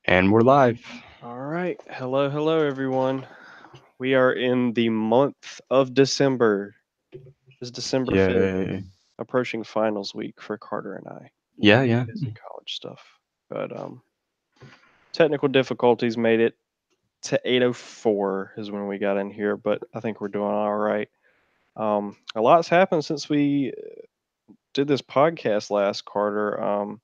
And we're live. All right. Hello, everyone. We are in the month of December. It's December 5th, Yay. approaching finals week for Carter and I. Yeah, yeah. Busy college stuff. But technical difficulties made it to 8:04 is when we got in here, but I think we're doing all right. A lot's happened since we did this podcast last, Carter.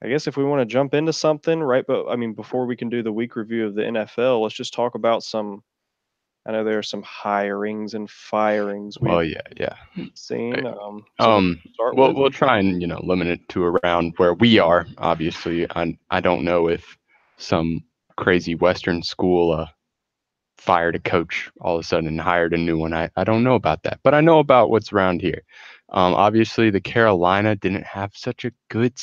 I guess if we want to jump into something, right? But I mean, before we can do the week review of the NFL, let's just talk about some. I know there are some hirings and firings we've Well, yeah, yeah. seen. Right. So what to start We'll with? we'll try and limit it to around where we are. Obviously, I don't know if some crazy Western school fired a coach all of a sudden and hired a new one. I don't know about that, but I know about what's around here. Obviously, the Carolina didn't have such a good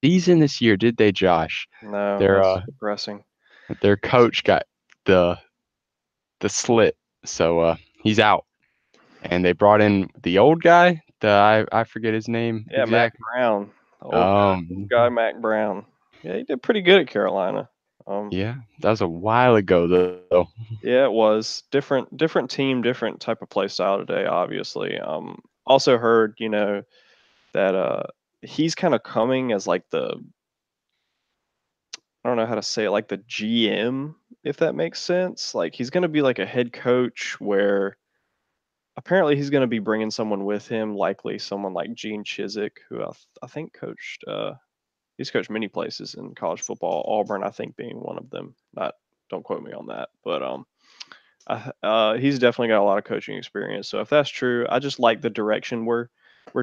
season this year, did they, Josh? No, Their that's depressing. their coach got the the slit, so he's out. And they brought in the old guy. I forget his name Yeah, Mac exactly. Brown, the old Um, guy, Mac Brown. Yeah, he did pretty good at Carolina. Um, yeah, that was a while ago though. yeah, it was different team, different type of play style today. Obviously, also heard that he's kind of coming as like the I don't know how to say it, like the GM, if that makes sense. Like he's going to be like a head coach where apparently he's going to be bringing someone with him, likely someone like Gene Chizik, who I think coached. He's coached many places in college football. Auburn, I think, being one of them. Not, don't quote me on that, but he's definitely got a lot of coaching experience. So if that's true, I just like the direction we're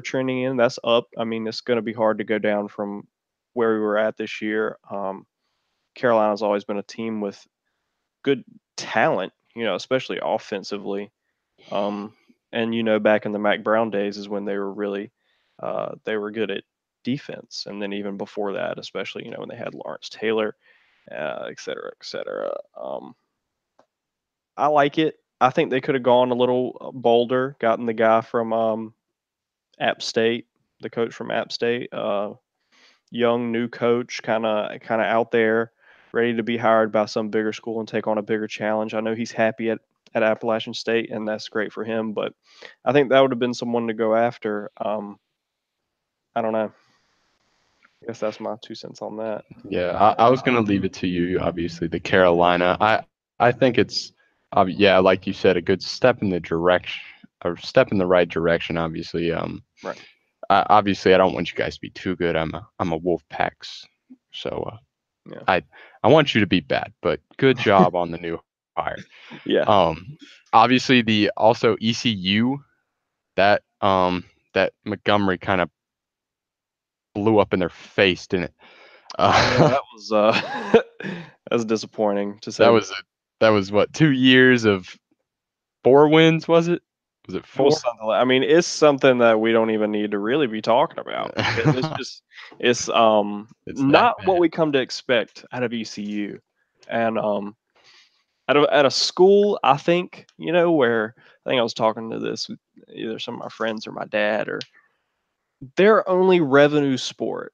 trending in. That's up. I mean, it's going to be hard to go down from where we were at this year. Carolina's always been a team with good talent, especially offensively. Um, and back in the Mac Brown days is when they were really they were good at defense, and then even before that, especially when they had Lawrence Taylor, et cetera, et cetera. I like it. I think they could have gone a little bolder, gotten the guy from App State, the coach from App State, young new coach, kind of out there, ready to be hired by some bigger school and take on a bigger challenge. I know he's happy at Appalachian State, and that's great for him. But I think that would have been someone to go after. I don't know. I guess that's my 2 cents on that. Yeah, I was gonna leave it to you. Obviously, the Carolina. I think it's, yeah, like you said, a good step in the direction or step in the right direction. Obviously, Right. obviously, I don't want you guys to be too good. I'm a Wolfpacks, so Yeah. I want you to be bad, but good job on the new hire. Yeah. Obviously the also ECU that that Montgomery kind of blew up in their face, didn't it? Yeah, Uh, that was that was disappointing to that say. was that was what, 2 years of 4 wins, was it? Was it It was 4? something like, I mean, it's something that we don't even need to really be talking about because it's It's that not what bad. we come to expect out of ECU. And at a school, I think, where I think I was talking to this with either some of my friends or my dad, or their only revenue sport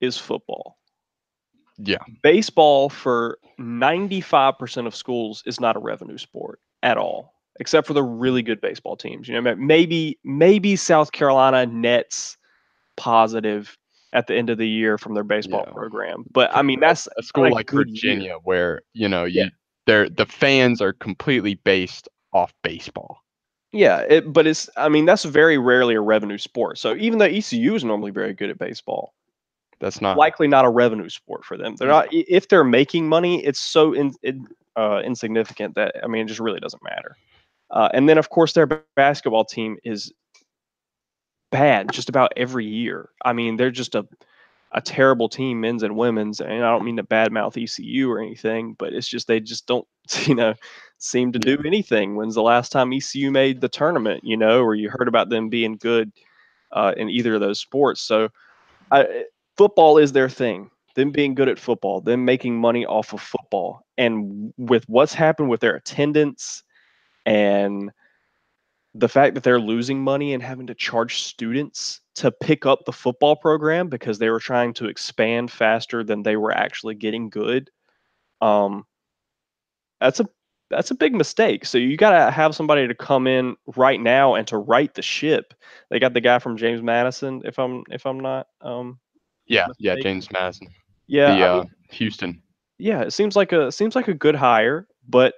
is football. Yeah, Baseball for 95% of schools is not a revenue sport at all, except for the really good baseball teams. Maybe South Carolina nets positive at the end of the year from their baseball yeah. program. But I Okay, mean, that's a on school a like good year. Virginia where Yeah. the fans are completely based off baseball. Yeah, but I mean, that's very rarely a revenue sport. So even though ECU is normally very good at baseball, That's not. likely not a revenue sport for them. They're No. not, if they're making money, it's so insignificant that, I mean, it just really doesn't matter. And then, of course, their basketball team is bad just about every year. I mean, they're just a terrible team, men's and women's. And I don't mean to badmouth ECU or anything, but it's just they just don't, seem to do Yeah. anything. When's the last time ECU made the tournament? Or you heard about them being good in either of those sports. So football is their thing. Them being good at football, them making money off of football, and with what's happened with their attendance and the fact that they're losing money and having to charge students to pick up the football program because they were trying to expand faster than they were actually getting good. Um, that's a big mistake. So you got to have somebody to come in right now and to right the ship. They got the guy from James Madison, if I'm not Yeah, yeah, mistaken. James Madison, Yeah, I the mean, Houston. yeah, it seems like a good hire, but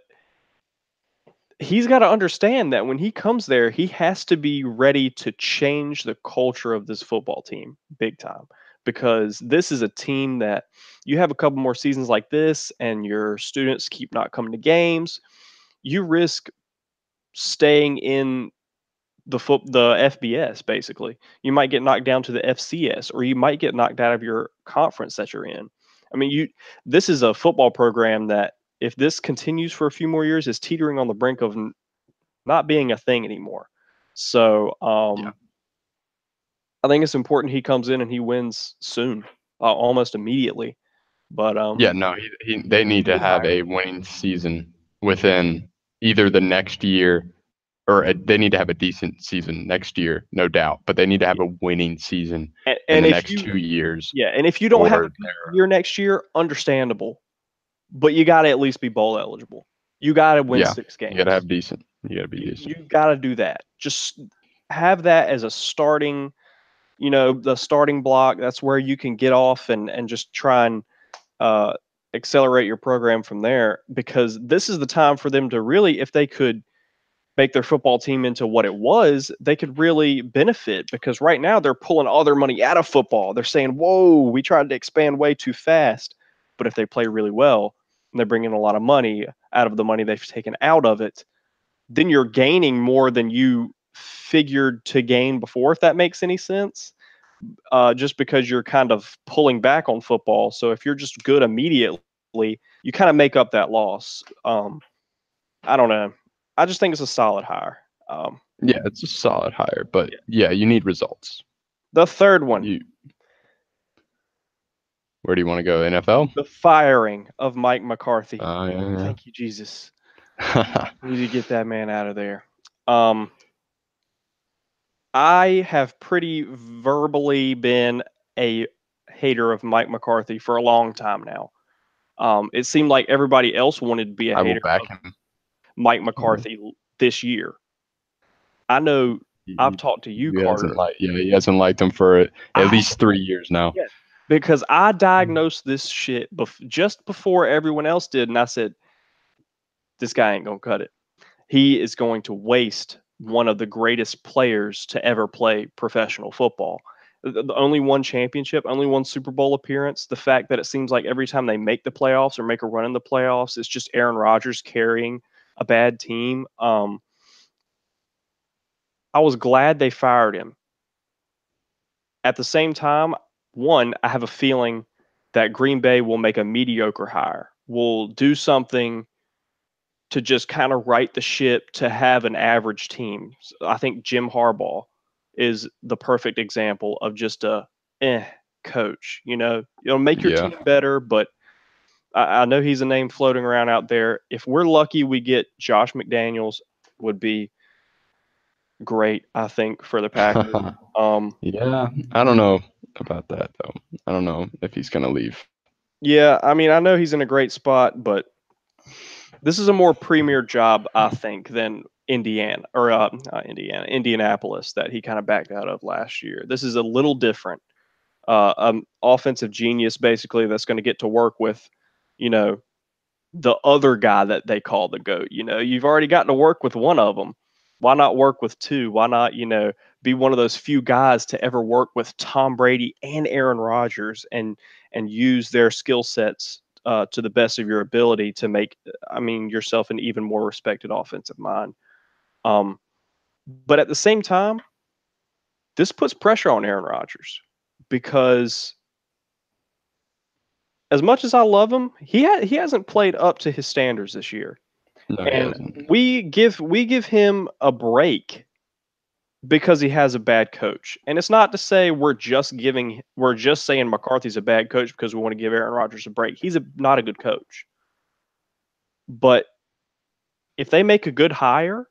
he's got to understand that when he comes there, he has to be ready to change the culture of this football team big time, because this is a team that you have a couple more seasons like this and your students keep not coming to games, you risk staying in the FBS basically. You might get knocked down to the FCS, or you might get knocked out of your conference that you're in. I mean, you this is a football program that if this continues for a few more years is teetering on the brink of not being a thing anymore. So Yeah, I think it's important he comes in and he wins soon, almost immediately. But yeah. No, they need to good have hire. a winning season within either the next year, or they need to have a decent season next year, no doubt. But they need to have a winning season in And the if next you 2 years, yeah, and if you don't have a or good year next year, understandable. But you got to at least be bowl eligible. You got to win yeah, 6 you gotta games. have decent. You gotta be You decent. got to do that. Just have that as a starting, the starting block. That's where you can get off and just try and uh, accelerate your program from there, because this is the time for them to really, if they could make their football team into what it was, they could really benefit, because right now they're pulling all their money out of football. They're saying, whoa, we tried to expand way too fast. But if they play really well and they're bringing a lot of money out of the money they've taken out of it, then you're gaining more than you figured to gain before, if that makes any sense. Just because you're kind of pulling back on football. So if you're just good immediately, you kind of make up that loss. I don't know. I just think it's a solid hire. Um, Yeah, it's a solid hire, but yeah. yeah, you need results. The third one, You Where do you want to go? NFL? the firing of Mike McCarthy. Yeah, Thank you, Jesus. yeah. We need to get that man out of there. Um, I have pretty verbally been a hater of Mike McCarthy for a long time now. It seemed like everybody else wanted to be a I will hater back of him. Mike Mhm. McCarthy this year. I know I've He, talked to you, he hasn't Carter. liked, yeah, he hasn't liked him for at I least 3 years now. Yes, because I diagnosed this shit just before everyone else did, and I said, this guy ain't gonna cut it. He is going to waste one of the greatest players to ever play professional football. The only one championship, only one Super Bowl appearance. The fact that it seems like every time they make the playoffs or make a run in the playoffs, it's just Aaron Rodgers carrying a bad team. I was glad they fired him. At the same time, one, I have a feeling that Green Bay will make a mediocre hire, will do something to just kind of right the ship to have an average team. I think Jim Harbaugh is the perfect example of just a coach. It'll make your Yeah. team better, but I know he's a name floating around out there. If we're lucky, we get Josh McDaniels, would be great, I think, for the Packers. Yeah, I don't know about that though. I don't know if he's gonna leave. Yeah, I mean, I know he's in a great spot, but this is a more premier job, I think, than Indiana or not Indiana, Indianapolis that he kind of backed out of last year. This is a little different. Offensive genius, basically, that's going to get to work with, you know, the other guy that they call the GOAT. You've already gotten to work with one of them. Why not work with two? Why not, be one of those few guys to ever work with Tom Brady and Aaron Rodgers and use their skill sets to the best of your ability to make, I mean, yourself an even more respected offensive mind. Um, but at the same time, this puts pressure on Aaron Rodgers because as much as I love him, he hasn't played up to his standards this year. No, he And hasn't. we give him a break because he has a bad coach. And it's not to say we're just saying McCarthy's a bad coach because we want to give Aaron Rodgers a break. He's not a good coach. But if they make a good hire,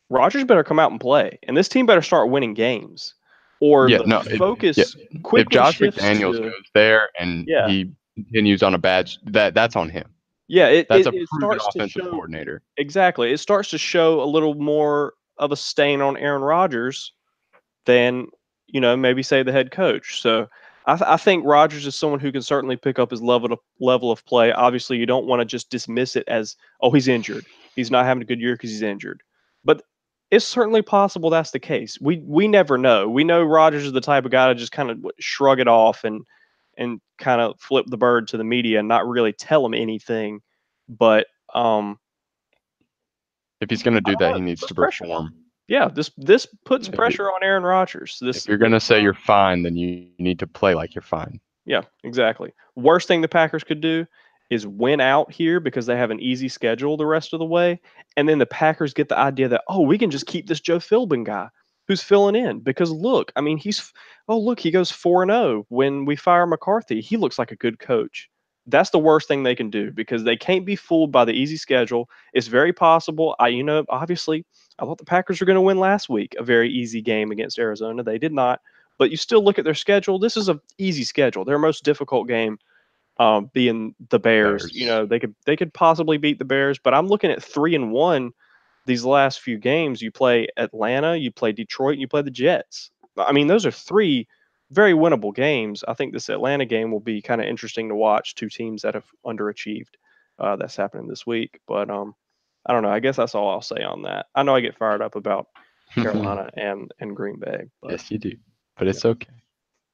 Rodgers better come out and play. And this team better start winning games. or Yeah, the no, focus if quickly Josh shifts McDaniels to goes there and yeah, he continues on a bad, that's on him. yeah. It, That's it a it proven starts to offensive show coordinator. exactly. It starts to show a little more of a stain on Aaron Rodgers than maybe say the head coach. So I think Rodgers is someone who can certainly pick up his level of play. Obviously, you don't want to just dismiss it as he's injured. He's not having a good year because he's injured. But it's certainly possible that's the case. We never know. We know Rodgers is the type of guy to just kind of shrug it off and kind of flip the bird to the media and not really tell them anything. But If he's going to I do don't that, know. he This needs puts to pressure. perform. Yeah, this puts If, you, pressure on Aaron Rodgers. if you're going to say you're fine, then you need to play like you're fine. Yeah, exactly. Worst thing the Packers could do is win out here because they have an easy schedule the rest of the way. And then the Packers get the idea that, we can just keep this Joe Philbin guy who's filling in. Because look, I mean, he goes 4-0 when we fire McCarthy. He looks like a good coach. That's the worst thing they can do because they can't be fooled by the easy schedule. It's very possible. Obviously, I thought the Packers were going to win last week, a very easy game against Arizona. They did not. But you still look at their schedule. This is an easy schedule. Their most difficult game being the Bears. They could possibly beat the Bears, but I'm looking at 3-1 these last few games. You play Atlanta, you play Detroit, and you play the Jets. I mean, those are three very winnable games. I think this Atlanta game will be kind of interesting to watch. Two teams that have underachieved. That's happening this week, but I don't know. I guess that's all I'll say on that. I know I get fired up about Carolina and Green Bay, but Yes, you do. But it's okay.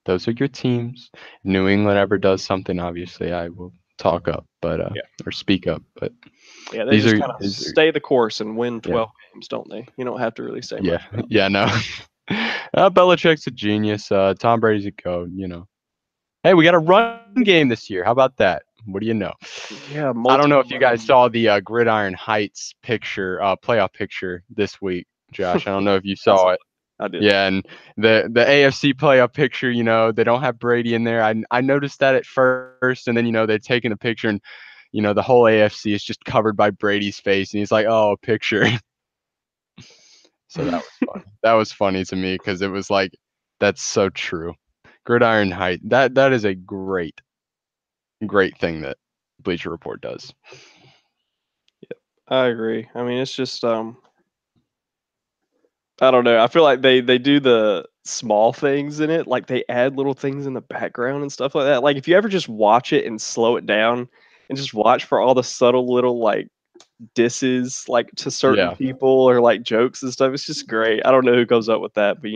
Those are your teams. New England ever does something, obviously, I will talk up, but yeah. or speak up. But Yeah, they these just are, kind of stay the course and win yeah, 12 games, don't they? You don't have to really say much yeah, about yeah. No, Belichick's a genius. Tom Brady's a goat. Hey, we got a run game this year. How about that? What do you know? it. Yeah, I don't know if multiple you guys saw the Gridiron Heights picture, playoff picture this week, Josh. I don't know if you I saw saw it. it. I did. Yeah, and the AFC playoff picture, they don't have Brady in there. I noticed that at first, and then they're taking a picture, and the whole AFC is just covered by Brady's face, and he's like, "Oh, a picture." So that was funny. That was funny to me because it was like, that's so true. Gridiron Height. That is a great thing that Bleacher Report does. I agree. I mean, it's just I don't know. I feel like they do the small things in it, like they add little things in the background and stuff like that. Like if you ever just watch it and slow it down and just watch for all the subtle little like disses like to certain Yeah. people or like jokes and stuff, it's just great. I don't know who comes up with that, but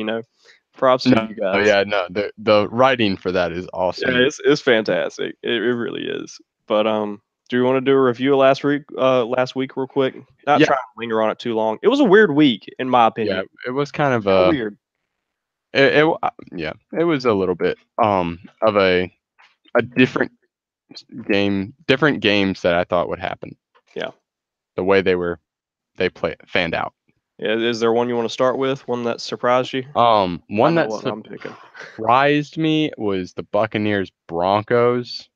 props to No. you guys. Yeah. No. The writing for that is Yeah, awesome. it's fantastic. It really is. But do you want to do a review of last week real quick? Not Yeah. trying to linger on it too long. It was a weird week in my Yeah. opinion. It was kind of Weird. yeah. It was a little bit of a different different games that I thought would happen. Yeah. The way they fanned out. Yeah, is there one you want to start with? One that surprised you? One know that what I'm picking. surprised me was the Buccaneers Broncos.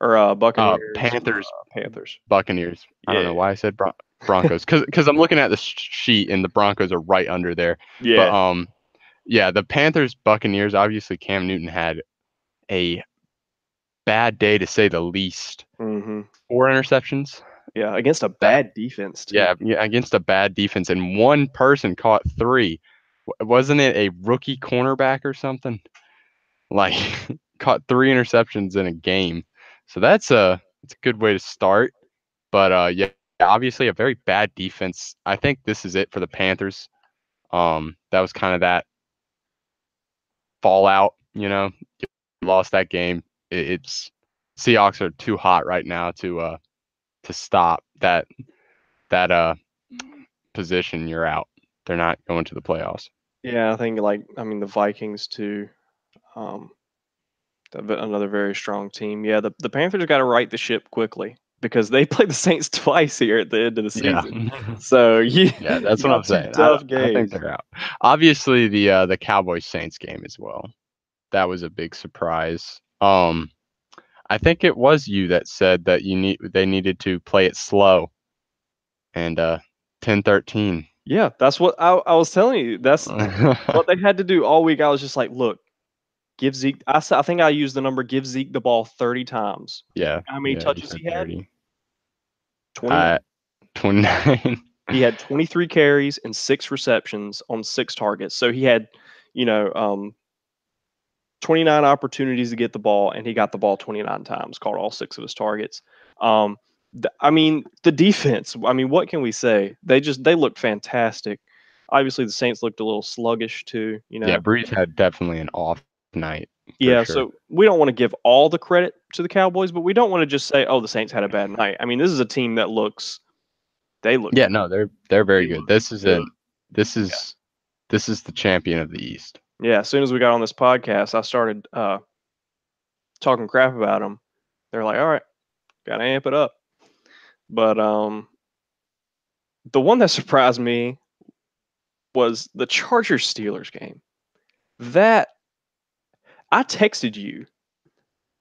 Or Buccaneers. Panthers Panthers. Buccaneers. I don't know Yeah. why I said Broncos because I'm looking at the sheet and the Broncos are right under there. Yeah. But yeah, the Panthers Buccaneers. Obviously, Cam Newton had a bad day to say the least. Mm-hmm. 4 interceptions. Yeah, against a bad defense too. Yeah, against a bad defense, and one person caught 3. Wasn't it a rookie cornerback or something? Like caught 3 interceptions in a game. So that's a good way to start. But yeah, obviously a very bad defense. I think this is it for the Panthers. That was kind of that fallout. Lost that game. It's Seahawks are too hot right now to stop that position. You're out. They're not going to the playoffs. Yeah, I think the Vikings too. Um, another very strong team. Yeah, the Panthers got to right the ship quickly because they play the Saints twice here at the end of the season. Yeah. So you Yeah, that's what I'm got two saying. tough I think games. they're out. Obviously, the Cowboys Saints game as well. That was a big surprise. I think it was you that said that they needed to play it slow, and 10-13. Yeah, that's what I was telling you. That's what they had to do all week. I was just like, look, give Zeke. I think I used the number, give Zeke the ball 30 times. Yeah, How many yeah, you touches said he had? 30. 29. 29. He had 23 carries and 6 receptions on 6 targets. So he had, you know, 29 opportunities to get the ball, and he got the ball 29 times, caught all 6 of his targets. Um, I mean, the defense. I mean, what can we say? They looked fantastic. Obviously, the Saints looked a little sluggish too. You Yeah, know, Breeze had definitely an off night for yeah. sure. So we don't want to give all the credit to the Cowboys, but we don't want to just say, "Oh, the Saints had a bad night." I mean, this is a team that looks. They look. Yeah, no, they're very They good. look This is good. this is this is the champion of the East. Yeah. As soon as we got on this podcast, I started talking crap about them. They're like, "All right, gotta amp it up." But the one that surprised me was the Chargers Steelers game. That I texted you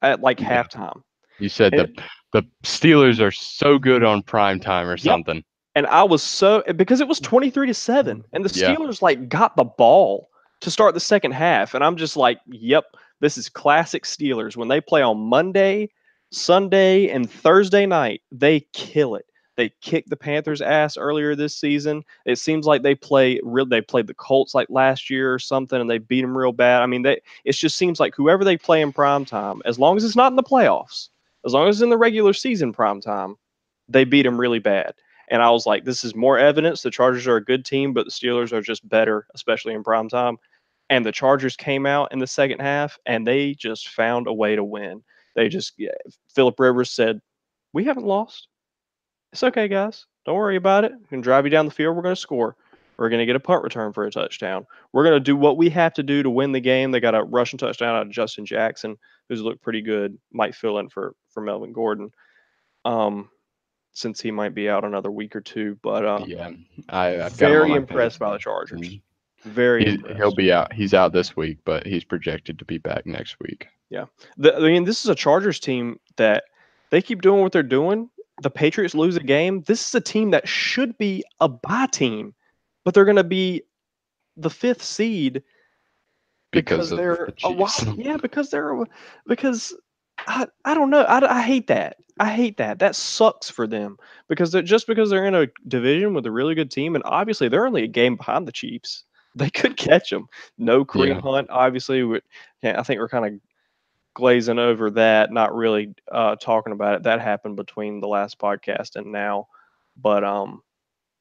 at like Yeah. halftime. You said And, the Steelers are so good on prime time or yep. something. And I was so because it was 23-7 and the Yeah. Steelers like got the ball to start the second half and I'm just like, "Yep, this is classic Steelers. When they play on Monday, Sunday and Thursday night, they kill it." They kicked the Panthers ass earlier this season. It seems like they played the Colts like last year or something and they beat them real bad. I mean, it just seems like whoever they play in prime time, as long as it's not in the playoffs, as long as it's in the regular season prime time, they beat them really bad. And I was like, this is more evidence the Chargers are a good team, but the Steelers are just better, especially in prime time. And the Chargers came out in the second half and they just found a way to win. Yeah, Philip Rivers said, "We haven't lost. It's okay, guys. Don't worry about it. We can drive you down the field. We're going to score. We're going to get a punt return for a touchdown. We're going to do what we have to do to win the game." They got a rushing touchdown out of Justin Jackson, who's looked pretty good. Might fill in for Melvin Gordon. Um, since he might be out another week or two. But Yeah. I've got him on very my impressed by the fantasy. Chargers. Very He'll impressed. be out. He's out this week, but he's projected to be back next week. Yeah. I mean, this is a Chargers team that they keep doing what they're doing. The Patriots lose a game. This is a team that should be a bye team, but they're going to be the 5th seed Because because of they're the a Chiefs. wild. Yeah, because I don't know. I hate that. I hate that. That sucks for them because they're in a division with a really good team, and obviously they're only a game behind the Chiefs. They could catch them. No Kareem Yeah. Hunt, obviously. I think we're kind of glazing over that, not really talking about it. That happened between the last podcast and now, but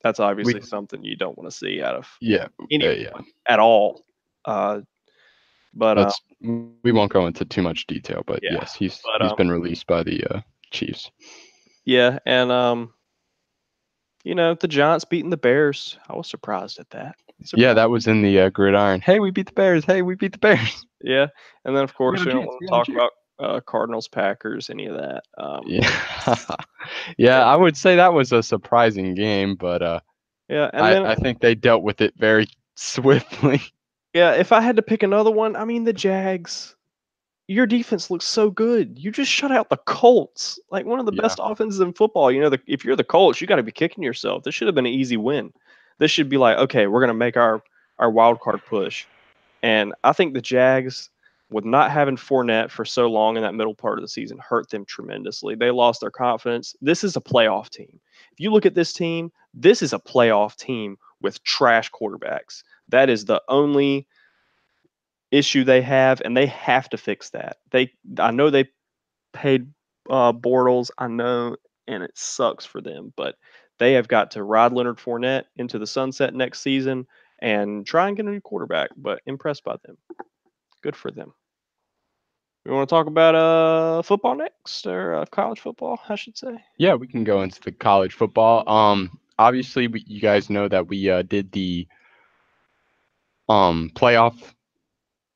that's obviously We something you don't want to see out of yeah. anyone Yeah. at all. Uh, but We won't go into too much detail, but yeah, yes, but he's been released by the Chiefs. yeah, and the Giants beating the Bears. I was surprised at that. Yeah, Surprised. that was in the gridiron. Hey, we beat the Bears. Hey, we beat the Bears. Yeah, and then of We course got a we don't chance. want We to got a talk chance. about Cardinals, Packers, any of that. Yeah. Yeah, I would say that was a surprising game, but Yeah, and then I think they dealt with it very swiftly. yeah, if I had to pick another one, I mean the Jags. Your defense looks so good. You just shut out the Colts, like one of the Yeah. best offenses in football. If you're the Colts, you got to be kicking yourself. This should have been an easy win. This should be like, okay, we're gonna make our wild card push. And I think the Jags, with not having Fournette for so long in that middle part of the season, hurt them tremendously. They lost their confidence. This is a playoff team. If you look at this team, this is a playoff team with trash quarterbacks. That is the only issue they have, and they have to fix that. I know they paid Bortles, I know, and it sucks for them, but they have got to ride Leonard Fournette into the sunset next season and try and get a new quarterback. But impressed by them. Good for them. We want to talk about football next, or college football, I should say. Yeah, we can go into the college football. Obviously, you guys know that we did the playoff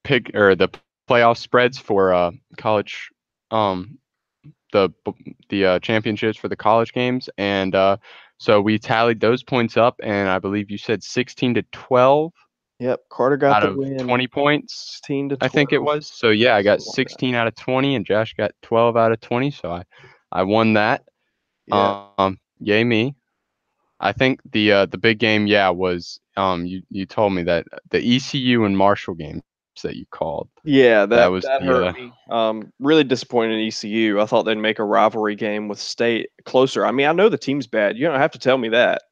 pick or the playoff spreads for college um the championships for the college games, and so we tallied those points up, and I believe you said 16 to 12 Yep, Carter got out the of win, 20 points, 16 to I think it 12, was. So yeah, I got something like that. 16 out of 20, and Josh got 12 out of 20. So I won that. Yeah, Yay me. I think the big game, yeah, was you told me that the ECU and Marshall games that you called. Yeah, That that was that the hurt me. Really disappointed in ECU. I thought they'd make a rivalry game with State closer. I mean, I know the team's bad. You don't have to tell me that.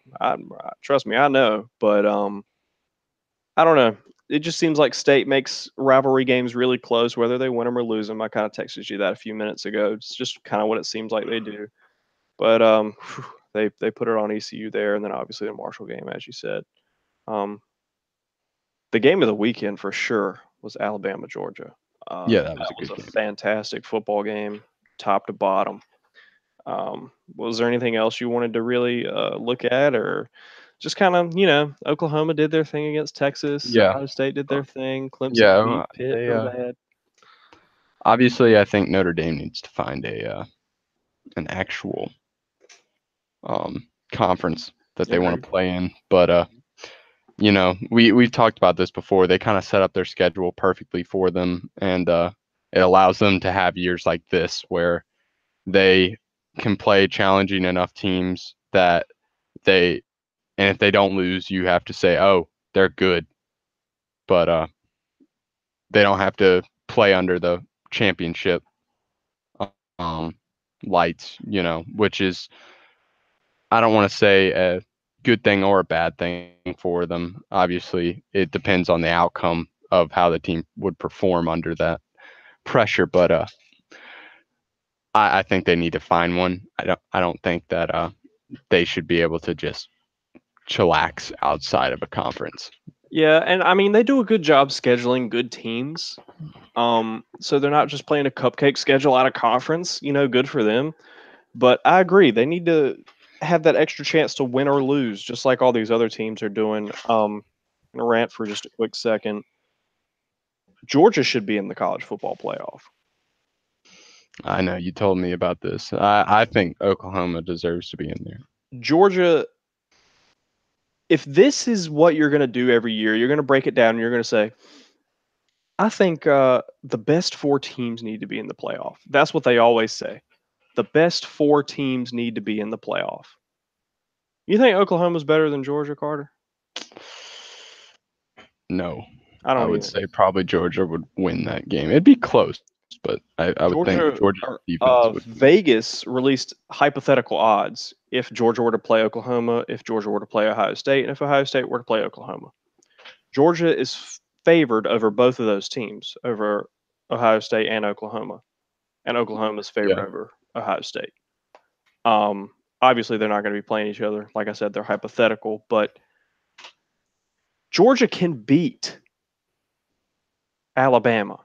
Trust me, I know. But I don't know. It just seems like State makes rivalry games really close, whether they win them or lose them. I kind of texted you that a few minutes ago. It's just kind of what it seems like they do. But they put it on ECU there, and then obviously the Marshall game, as you said. Um, the game of the weekend for sure was Alabama Georgia. yeah, that was That a was good a game. fantastic football game, top to bottom. Was there anything else you wanted to really look at, or just kind of, Oklahoma did their thing against Texas, Yeah, Ohio State did uh, their thing, Clemson yeah. beat Pitt They real bad. obviously, I think Notre Dame needs to find an actual conference that they want Agreed. to play in. But we've talked about this before. They kind of set up their schedule perfectly for them, and it allows them to have years like this where they can play challenging enough teams that they, and if they don't lose, you have to say, oh, they're good, but they don't have to play under the championship um, lights, which is, I don't want to say a good thing or a bad thing for them. Obviously, it depends on the outcome of how the team would perform under that pressure, but I think they need to find one. I don't think that they should be able to just chillax outside of a conference. Yeah, and I mean they do a good job scheduling good teams. So they're not just playing a cupcake schedule out of conference. Good for them. But I agree, they need to have that extra chance to win or lose, just like all these other teams are doing. I'm gonna rant for just a quick second. Georgia should be in the college football playoff. I know you told me about this. I think Oklahoma deserves to be in there. Georgia, if this is what you're going to do every year, you're going to break it down and you're going to say, I think the best four teams need to be in the playoff. That's what they always say. The best four teams need to be in the playoff. You think Oklahoma's better than Georgia, Carter? No, I I don't would even. say probably Georgia would win that game. It'd be close, but I would think Georgia, Georgia's defense would. Vegas released hypothetical odds if Georgia were to play Oklahoma, if Georgia were to play Ohio State, and if Ohio State were to play Oklahoma. Georgia is favored over both of those teams, over Ohio State and Oklahoma, and Oklahoma is favored Yeah, over Ohio State. Obviously, they're not going to be playing each other. Like I said, they're hypothetical, but Georgia can beat Alabama.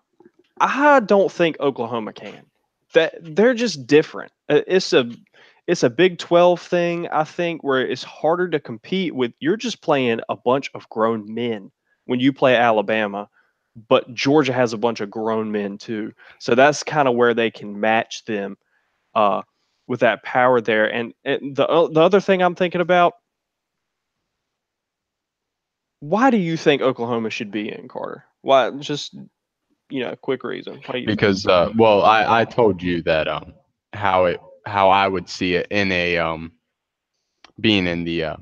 I don't think Oklahoma can. That they're just different. It's a Big 12 thing, I think, where it's harder to compete with. You're just playing a bunch of grown men when you play Alabama, but Georgia has a bunch of grown men too. So that's kind of where they can match them uh, with that power there. And the other thing I'm thinking about, why do you think Oklahoma should be in, Carter? Why? Just quick reason. Why do you think? because well, I told you that how I would see it in a being in the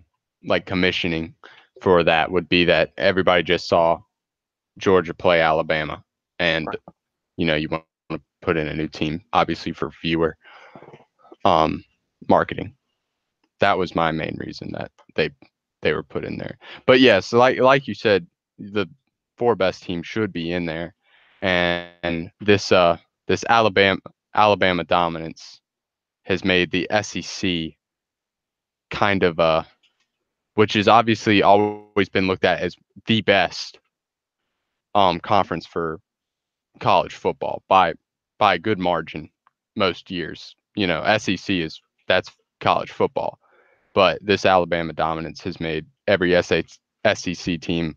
like commissioning for that would be that everybody just saw Georgia play Alabama, and you want to put in a new team, obviously for viewer marketing. That was my main reason that they were put in there. But yes, like you said, the four best teams should be in there, and this Alabama dominance has made the SEC kind of which is obviously always been looked at as the best conference for college football by a good margin most years. SEC that's college football, but this Alabama dominance has made every SEC team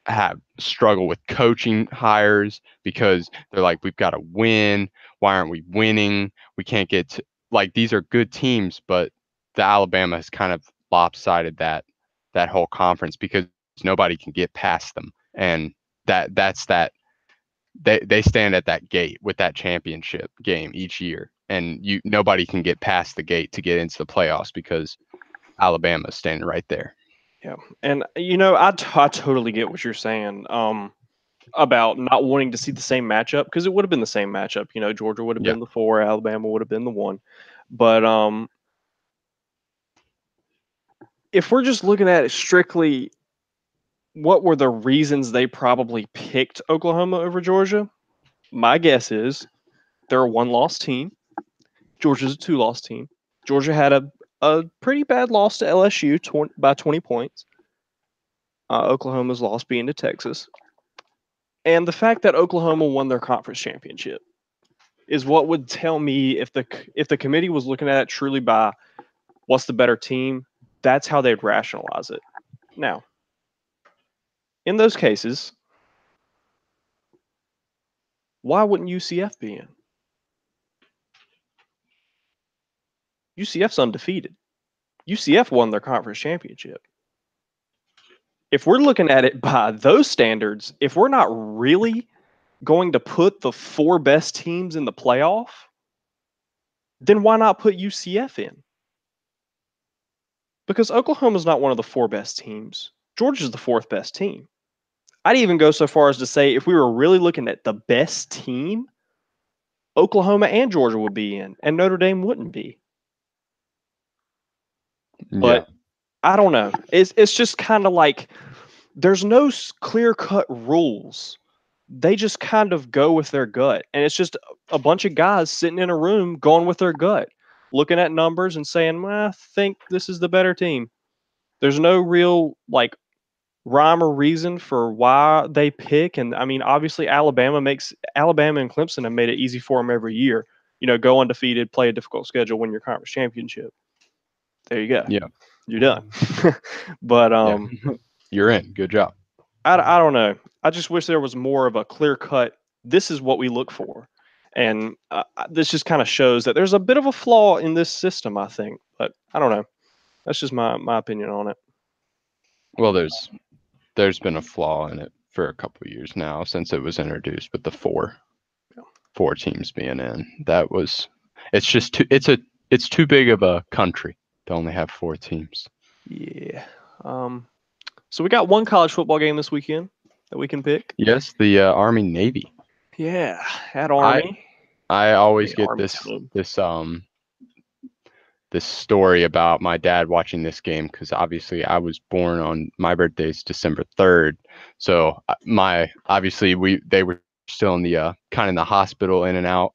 have struggle with coaching hires because they're like, we've got to win. Why aren't we winning? We can't get to, like, these are good teams, but the Alabama has kind of lopsided that whole conference because nobody can get past them, and that's that they stand at that gate with that championship game each year, and nobody can get past the gate to get into the playoffs because Alabama's standing right there. Yeah, and I totally get what you're saying. About not wanting to see the same matchup, because it would have been the same matchup. Georgia would have Yeah. been the 4, Alabama would have been the 1. But if we're just looking at it strictly, what were the reasons they probably picked Oklahoma over Georgia? My guess is they're a 1-loss team. Georgia's a 2-loss team. Georgia had a pretty bad loss to LSU by 20 points. Oklahoma's loss being to Texas. And the fact that Oklahoma won their conference championship is what would tell me if the committee was looking at it truly by what's the better team, that's how they'd rationalize it. Now, in those cases, why wouldn't UCF be in? UCF's undefeated. UCF won their conference championship. If we're looking at it by those standards, if we're not really going to put the 4 best teams in the playoff, then why not put UCF in? Because Oklahoma's not one of the 4 best teams. Georgia's the 4th best team. I'd even go so far as to say if we were really looking at the best team, Oklahoma and Georgia would be in, and Notre Dame wouldn't be. But I don't know. It's just kind of like there's no clear-cut rules. They just kind of go with their gut. And it's just a bunch of guys sitting in a room going with their gut, looking at numbers and saying, well, I think this is the better team. There's no real rhyme or reason for why they pick. And I mean, obviously Alabama and Clemson have made it easy for them every year. Go undefeated, play a difficult schedule, win your conference championship. There you go. Yeah. You're done. But you're in. Good job. I don't know. I just wish there was more of a clear cut. This is what we look for. And this just kind of shows that there's a bit of a flaw in this system, I think. But I don't know. That's just my opinion on it. Well, there's been a flaw in it for a couple of years now since it was introduced with the four teams being in. It's too big of a country to only have 4 teams. Yeah. So we got one college football game this weekend that we can pick. Yes, the Army Navy. Yeah, at Army. I always get this story about my dad watching this game because obviously I was born on my birthday's December 3rd. So they were still in the kind of in the hospital in and out.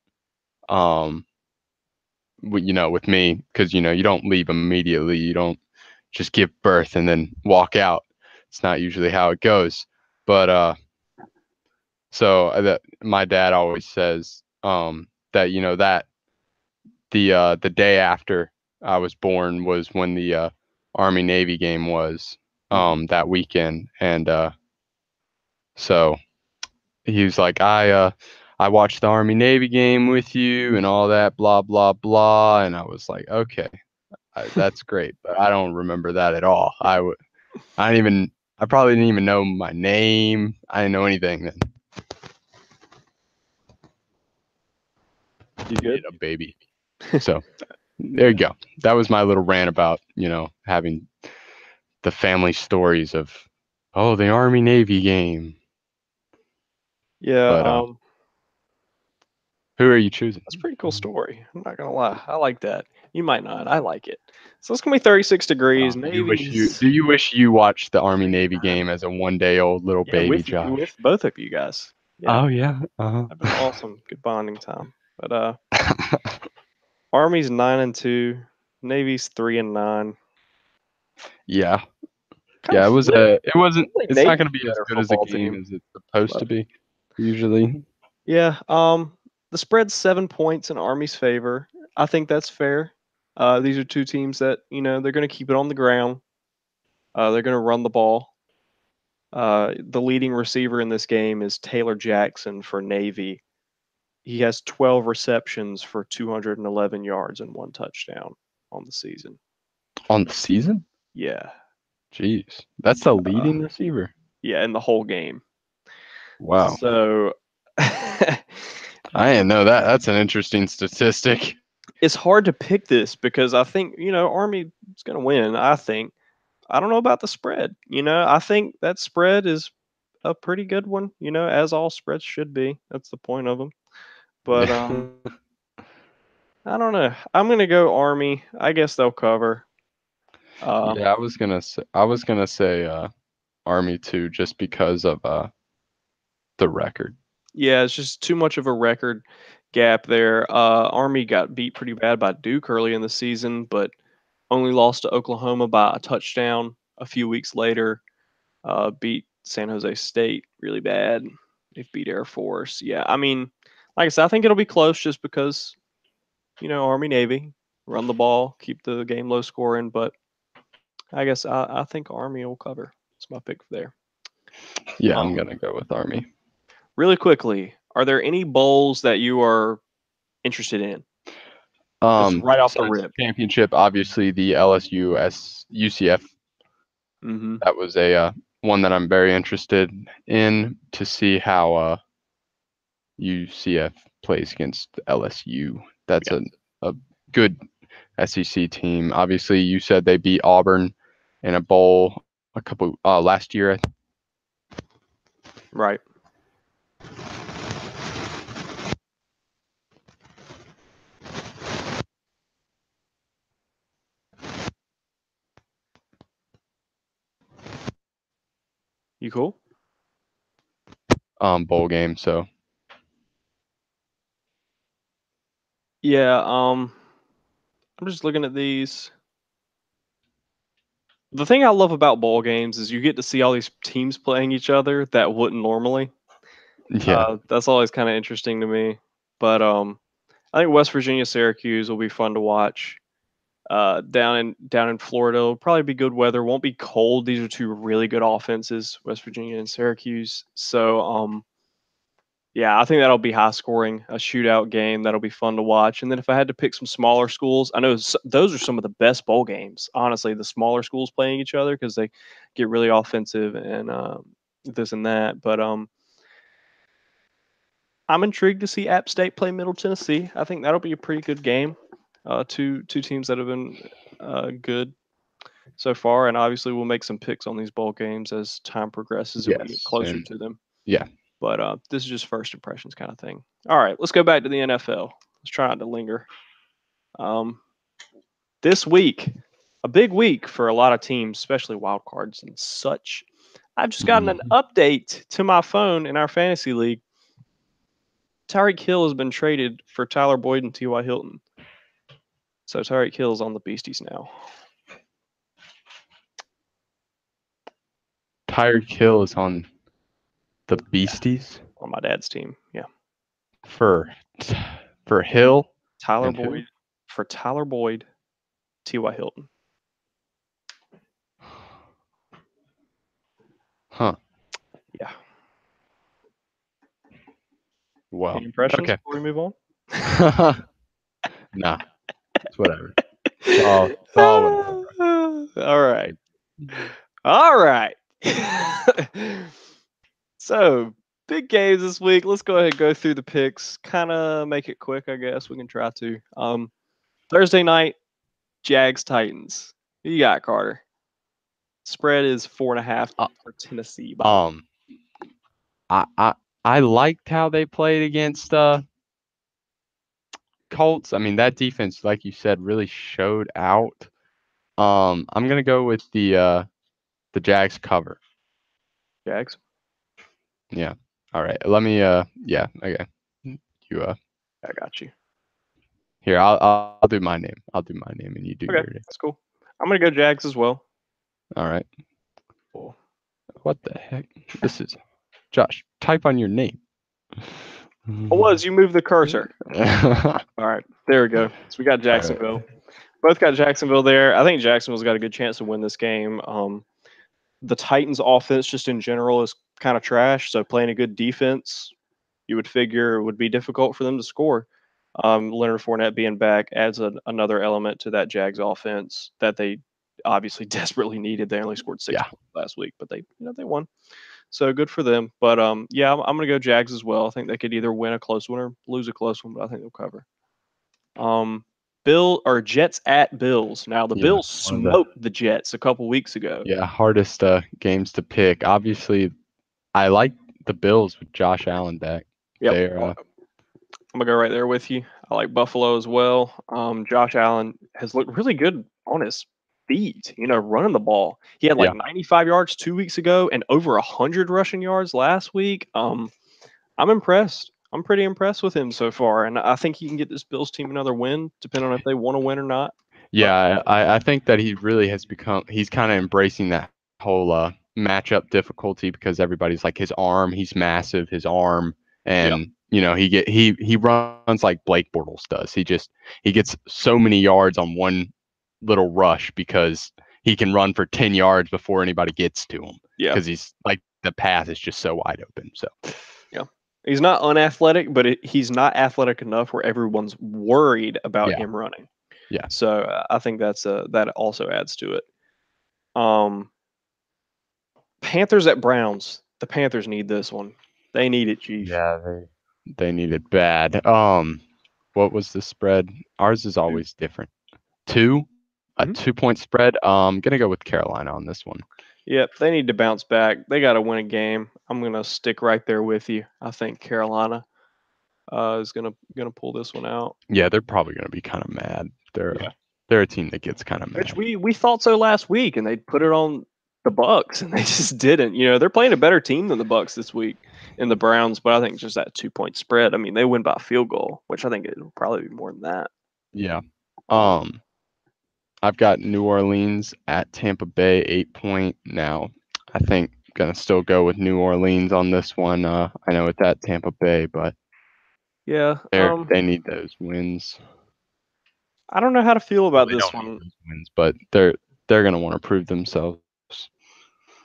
With me, because you don't leave immediately. You don't just give birth and then walk out. It's not usually how it goes. But so my dad always says that that the day after I was born was when the Army Navy game was that weekend, and so he was like, I watched the Army Navy game with you and all that, blah blah blah, and I was like, okay, that's great, but I don't remember that at all. I probably didn't even know my name. I didn't know anything then. You good? A baby. So there you go. That was my little rant about, having the family stories of, the Army Navy game. Yeah. But, who are you choosing? That's a pretty cool story. I'm not going to lie. I like that. You might not. I like it. So it's going to be 36 degrees. Do you wish you watched the Army Navy game as a 1-day-old little baby, Josh? With both of you guys. Yeah. Oh, yeah. That'd been awesome. Good bonding time. But Army's 9-2. Navy's 3-9. Yeah. Yeah, it's not going to be as good as a game as it's supposed to be, usually. Yeah. The spread's 7 points in Army's favor. I think that's fair. These are two teams that, they're going to keep it on the ground. They're going to run the ball. The leading receiver in this game is Taylor Jackson for Navy. He has 12 receptions for 211 yards and 1 touchdown on the season. On the season? Yeah. Jeez. That's the leading receiver? Yeah, in the whole game. Wow. So I didn't know that. That's an interesting statistic. It's hard to pick this because I think, Army is going to win, I think. I don't know about the spread. I think that spread is a pretty good one, as all spreads should be. That's the point of them. But I don't know. I'm going to go Army. I guess they'll cover. Yeah, I was gonna say Army too, just because of the record. Yeah, it's just too much of a record gap there. Army got beat pretty bad by Duke early in the season, but only lost to Oklahoma by a touchdown a few weeks later. Beat San Jose State really bad. They've beat Air Force. Yeah, I mean, like I said, I think it'll be close just because, Army Navy run the ball, keep the game low scoring. But I guess I think Army will cover. That's my pick there. Yeah, I'm gonna go with Army. Really quickly, are there any bowls that you are interested in? Just right off the besides rip. championship, obviously the LSU UCF. Mm-hmm. That was a one that I'm very interested in to see how UCF plays against LSU. That's a good SEC team. Obviously, you said they beat Auburn in a bowl a couple last year. Right. You cool? Bowl game. So Yeah. I'm just looking at these. The thing I love about bowl games is you get to see all these teams playing each other that wouldn't normally. yeah, That's always kind of interesting to me. But I think West Virginia Syracuse will be fun to watch. Down in Florida, it'll probably be good weather. Won't be cold. These are two really good offenses, West Virginia and Syracuse. So yeah, I think that'll be high scoring, a shootout game. That'll be fun to watch. And then if I had to pick some smaller schools, I know those are some of the best bowl games. Honestly, the smaller schools playing each other because they get really offensive and this and that. But I'm intrigued to see App State play Middle Tennessee. I think that'll be a pretty good game. Two teams that have been good so far, and obviously we'll make some picks on these bowl games as time progresses and we get yes, closer and to them. yeah, But this is just first impressions kind of thing. All right, let's go back to the NFL. Let's try not to linger. This week, a big week for a lot of teams, especially wild cards and such. I've just gotten an update to my phone in our fantasy league. Tyreek Hill has been traded for Tyler Boyd and T.Y. Hilton. So Tyreek Hill's on the Beasties now. Tyreek Hill is on the Beasties On my dad's team. Yeah. for Hill. Tyler And who? Boyd for Tyler Boyd, T.Y. Hilton. Huh. Yeah. Well, Any impressions okay. before we move on? Nah, it's whatever. It's all whatever. All right. All right. So, big games this week. Let's go ahead and go through the picks. Kind of make it quick, I guess. We can try to. Thursday night, Jags Titans. Who you got, Carter? Spread is 4.5 for Tennessee. I liked how they played against Colts. I mean, that defense, like you said, really showed out. I'm gonna go with the Jags cover. Jags. Yeah. All right. Let me yeah, okay. You I got you. here, I'll do my name. I'll do my name and you do Okay, your name. that's cool. I'm gonna go Jags as well. All right. Cool. What the heck? This is Josh, type on your name. You moved the cursor. All right, there we go. So we got Jacksonville. Both got Jacksonville there. I think Jacksonville's got a good chance to win this game. The Titans' offense, just in general, is kind of trash. So playing a good defense, you would figure it would be difficult for them to score. Leonard Fournette being back adds another element to that Jags offense that they obviously desperately needed. They only scored 6 points last week, but they won. So good for them. But yeah, I'm going to go Jags as well. I think they could either win a close one or lose a close one, but I think they'll cover. Jets at Bills. Now the Yeah, Bills smoked the Jets a couple weeks ago. yeah, hardest games to pick. Obviously, I like the Bills with Josh Allen back. Yep. They're I'm gonna go right there with you. I like Buffalo as well. Josh Allen has looked really good on his feet, running the ball. He had like yeah, 95 yards 2 weeks ago and over 100 rushing yards last week. I'm impressed. I'm pretty impressed with him so far, and I think he can get this Bills team another win, depending on if they want to win or not. But yeah. I think that he really has become. He's kind of embracing that whole matchup difficulty because everybody's like his arm. He's massive. His arm, yeah, and he runs like Blake Bortles does. He gets so many yards on one little rush because he can run for 10 yards before anybody gets to him yeah, because he's like the path is just so wide open. So yeah. He's not unathletic, but he's not athletic enough where everyone's worried about yeah, him running. yeah, So I think that also adds to it. Um, Panthers at Browns. The Panthers need this one. They need it, Chief. yeah. They need it bad. What was the spread? Ours is Two. always different. Two, a Mhm. 2 point spread. Gonna go with Carolina on this one. Yep, they need to bounce back. They got to win a game. I'm gonna stick right there with you. I think Carolina is gonna pull this one out. Yeah, they're probably gonna be kind of mad. Yeah, They're a team that gets kind of which mad. we thought so last week, and they put it on the Bucks, and they just didn't. They're playing a better team than the Bucks this week in the Browns, but I think just that 2 point spread. I mean, they win by a field goal, which I think it'll probably be more than that. Yeah. Um, I've got New Orleans at Tampa Bay 8 point. Now, I think gonna still go with New Orleans on this one. I know it's at Tampa Bay, but yeah. they need those wins. I don't know how to feel Well, about they this don't need one. those wins, but they're gonna want to prove themselves.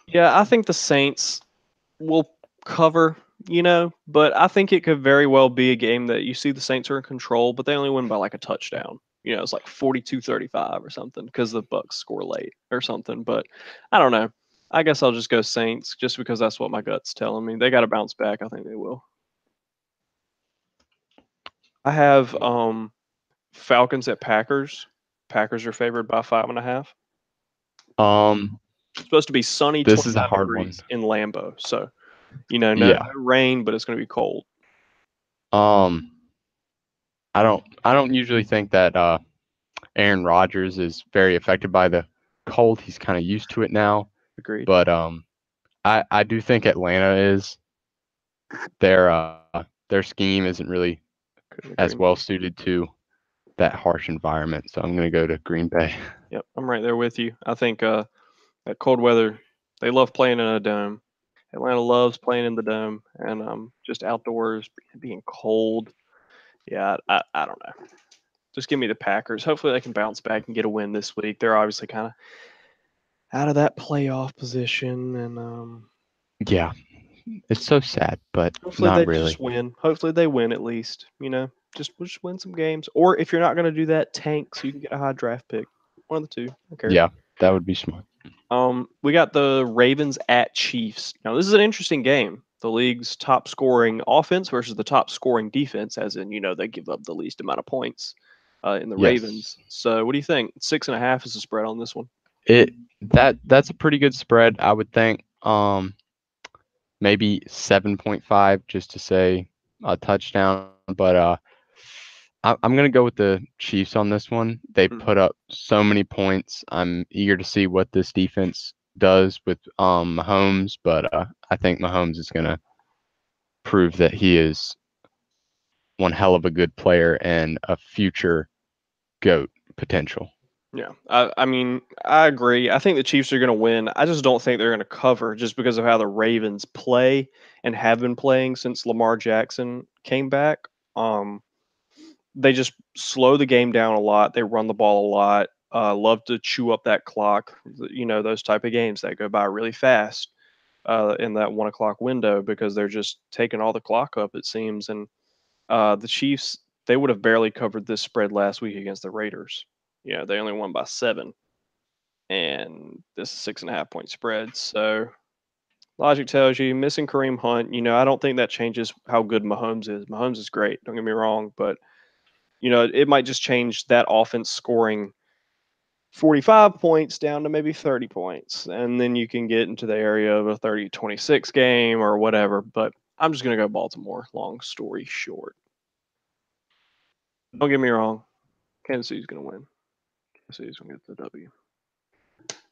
Yeah, I think the Saints will cover, but I think it could very well be a game that you see the Saints are in control, but they only win by like a touchdown. It's like 42-35 or something because the Bucks score late or something. But I don't know. I guess I'll just go Saints just because that's what my gut's telling me. They got to bounce back. I think they will. I have Falcons at Packers. Packers are favored by 5.5. Um, It's supposed to be sunny, this is a 29 hard one. degrees in Lambeau. So, no Yeah. rain, but it's going to be cold. Um, I don't usually think that Aaron Rodgers is very affected by the cold. He's kind of used to it now. Agreed. But I do think Atlanta is their scheme isn't really Couldn't as agree well more. suited to that harsh environment. So I'm gonna go to Green Bay. Yep, I'm right there with you. I think that cold weather, they love playing in a dome. Atlanta loves playing in the dome, and just outdoors being cold. Yeah, I don't know. Just give me the Packers. Hopefully, they can bounce back and get a win this week. They're obviously kind of out of that playoff position, and Yeah, it's so sad, but hopefully not they just really. win. Hopefully they win at least. We'll just win some games. Or if you're not going to do that, tank so you can get a high draft pick. One of the two. I don't care. Yeah, that would be smart. We got the Ravens at Chiefs. Now this is an interesting game. The league's top scoring offense versus the top scoring defense, as in they give up the least amount of points in the Yes, Ravens. So what do you think? 6.5 is the spread on this one. that's a pretty good spread, I would think. Maybe 7.5 just to say a touchdown, but I'm gonna go with the Chiefs on this one. They Hmm. put up so many points. I'm eager to see what this defense does with Mahomes, but I think Mahomes is gonna prove that he is one hell of a good player and a future GOAT potential. Yeah, I mean, I agree. I think the Chiefs are going to win. I just don't think they're going to cover just because of how the Ravens play and have been playing since Lamar Jackson came back. Um, they just slow the game down a lot. They run the ball a lot. Love to chew up that clock. Those type of games that go by really fast in that 1 o'clock window because they're just taking all the clock up. It seems, and the Chiefs, they would have barely covered this spread last week against the Raiders. They only won by 7, and this is 6.5 point spread. So logic tells you missing Kareem Hunt. I don't think that changes how good Mahomes is. Mahomes is great. Don't get me wrong, but it might just change that offense scoring 45 points down to maybe 30 points. And then you can get into the area of a 30-26 game or whatever. But I'm just going to go Baltimore, long story short. Don't get me wrong. Kansas City's going to win. Kansas City's going to get the W.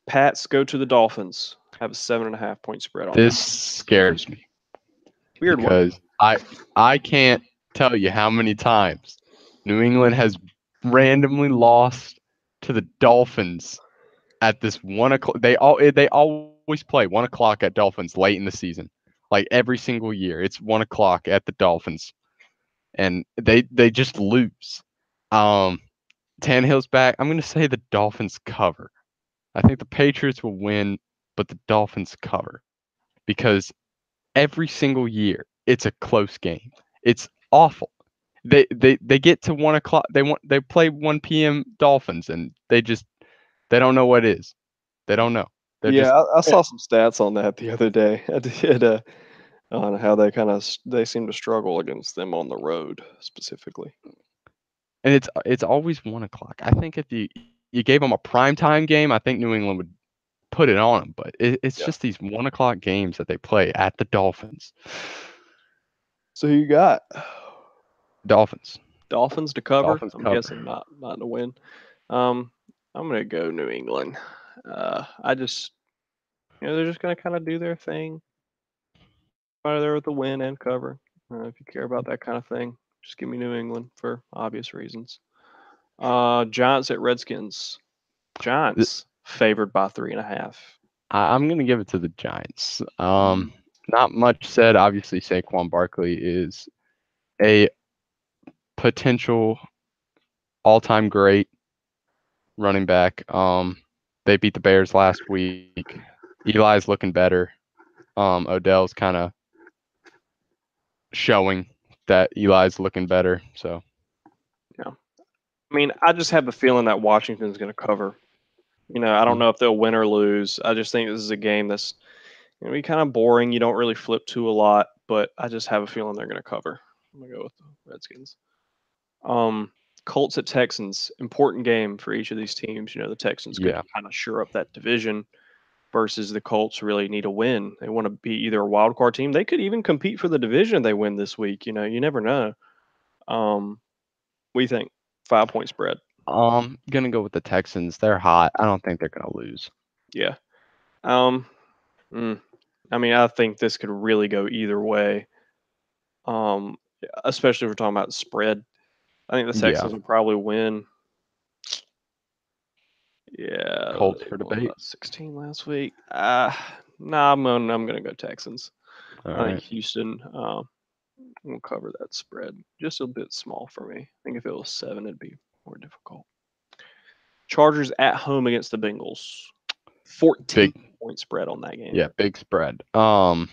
Pats go to the Dolphins. Have a 7.5 point spread on This scares me. Weird because I can't tell you how many times New England has randomly lost to the Dolphins at this 1 o'clock. They always play 1 o'clock at Dolphins late in the season, like every single year. It's 1 o'clock at the Dolphins, and they just lose. Tannehill's back. I'm going to say the Dolphins cover. I think the Patriots will win, but the Dolphins cover because every single year it's a close game. It's awful. They get to 1 o'clock. They play 1 p.m. Dolphins, and they don't know what it is. They don't know. I saw some stats on that the other day. I did on how they seem to struggle against them on the road specifically. And it's always 1 o'clock. I think if you gave them a primetime game, I think New England would put it on them. But it's just these 1 o'clock games that they play at the Dolphins. So who you got? Dolphins. Dolphins to cover. Dolphins I'm cover. guessing not to win. I'm gonna go New England. I just they're just gonna kind of do their thing. Right there with the win and cover. If you care about that kind of thing, just give me New England for obvious reasons. Giants at Redskins. Giants favored by 3.5. I'm gonna give it to the Giants. Not much said. Obviously, Saquon Barkley is a potential all-time great running back. They beat the Bears last week. Eli's looking better. Odell's kind of showing that Eli's looking better. So, yeah. I mean, I just have a feeling that Washington's going to cover. I don't know if they'll win or lose. I just think this is a game that's going to be kind of boring. You don't really flip to a lot, but I just have a feeling they're going to cover. I'm going to go with the Redskins. Colts at Texans, important game for each of these teams. The Texans could kind of shore up that division versus the Colts really need a win. They want to be either a wild card team. They could even compete for the division if they win this week. You never know. What do you think? 5 point spread. Gonna go with the Texans. They're hot. I don't think they're gonna lose. Yeah. I mean, I think this could really go either way. Especially if we're talking about spread. I think the Texans will probably win. Yeah. Colts for debate. 16 last week. I'm gonna go Texans. I think Houston will cover that spread. Just a bit small for me. I think if it was 7, it'd be more difficult. Chargers at home against the Bengals. 14 point spread on that game. Yeah, big spread. I